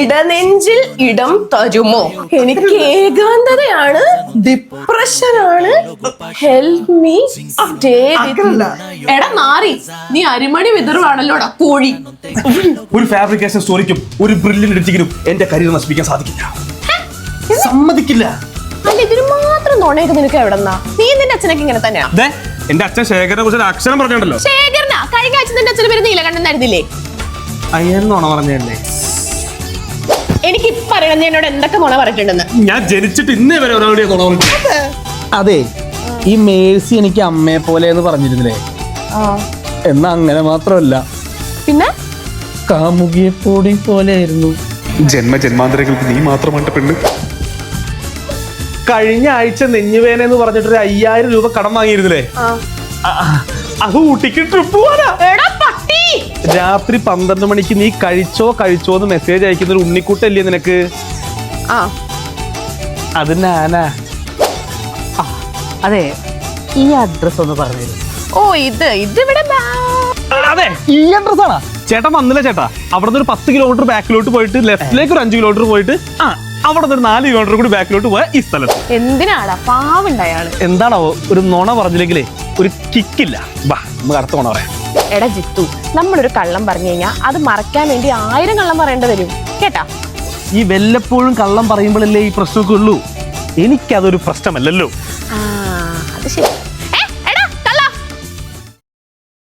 ഇടനെഞ്ചിൽ ഇടം തരുമോ? എനിക്ക് ഏകാന്തതയാണ്, ഡിപ്രഷനാണ്. Help me. എടാ നാറി, നീ അരിമണി വിതറുവാണല്ലോടാ കോഴി. ഒരു ഫാബ്രിക്കേഷൻ സ്റ്റോറിക്കും ഒരു ബ്രില്യന്റ് എഡിറ്റിങ്ങിനും എന്റെ കരിയർ നശിപ്പിക്കാൻ സാധിക്കില്ല, സമ്മതിക്കില്ല. അല്ല, ഇതിന് മാത്രം നുണയൊക്കെ നിനക്ക് എവിടെന്നാ? നീ നിന്റെ അച്ഛനൊക്കെ ഇങ്ങനെ തന്നെയാ? എന്റെ അച്ഛൻ ശേഖരനെ കുറിച്ച് അക്ഷരം പറഞ്ഞിട്ടുണ്ടല്ലോ. ശേഖരനാ? കഴിഞ്ഞ ആഴ്ച നിന്റെ അച്ഛന് പേര് നീലകണ്ഠനായിരുന്നില്ലേ? അയ്യെന്നോണ പറഞ്ഞല്ലേ? എനിക്ക് ഇപ്പൊ അറിയണം നീ എന്നോട് എന്തൊക്കെ നുണ പറഞ്ഞിട്ടുണ്ടെന്ന്. ഞാൻ ജനിച്ചിട്ട് ഇന്നേ വരെ ഒരാളുടെ നുണ പറഞ്ഞിട്ടുണ്ട്. അതെ, ഈ മേഴ്സി എനിക്ക് അമ്മയെ പോലെ എന്ന് പറഞ്ഞിരുന്നില്ലേ? എന്നാ അങ്ങനെ മാത്രമല്ല, പിന്നെ കാമുകിയെ പോലെ ആയിരുന്നു. ജന്മജന്മാന്തരങ്ങൾക്ക് നീ മാത്രമാണ് പെണ്ണ്. കഴിഞ്ഞ ആഴ്ച നെഞ്ഞുവേന എന്ന് പറഞ്ഞിട്ടൊരു 5000 രൂപ കടം വാങ്ങിയിരുന്നില്ലേ? അത് ഊട്ടിക്ക് ട്രിപ്പ് പോവാനാ. രാത്രി 12 മണിക്ക് നീ കഴിച്ചോ എന്ന് മെസ്സേജ് അയക്കുന്ന ഒരു ഉണ്ണിക്കൂട്ടല്ലേ നിനക്ക്? അത് ഞാനാ. അതെ, ഈ അഡ്രസ് ഒന്ന് പറഞ്ഞു. ഓ, ഇത് ഇവിടെ അതെ, ഈ അഡ്രസ് ആണോ? ചേട്ടാ വന്നില്ല ചേട്ടാ. അവിടുന്ന് ഒരു 10 കിലോമീറ്റർ ബാക്കിലോട്ട് പോയിട്ട് ലെഫ്റ്റിലേക്ക് ഒരു 5 കിലോമീറ്റർ പോയിട്ട് അവിടെ നിന്ന് ഒരു 4 കിലോമീറ്റർ കൂടി ബാക്കിലോട്ട് പോയ ഈ സ്ഥലത്ത്. എന്തിനാടാ പാവുണ്ടായാള്? എന്താണോ ഒരു നുണ പറഞ്ഞില്ലെങ്കിലേ ഒരു കിക്കില്ല. വാ, നമുക്ക് അടുത്ത നുണ പറയാം. എടാ ജിത്തു, നമ്മളൊരു കള്ളം പറഞ്ഞു കഴിഞ്ഞാൽ അത് മറക്കാൻ വേണ്ടി 1000 കള്ളം പറയേണ്ടി വരും കേട്ടാ. ഈ വല്ലപ്പോഴും കള്ളം പറയുമ്പോഴല്ലേ ഈ പ്രശ്നമൊക്കെ ഉള്ളൂ. എനിക്കതൊരു പ്രശ്നമല്ലല്ലോ. അത് ശരി.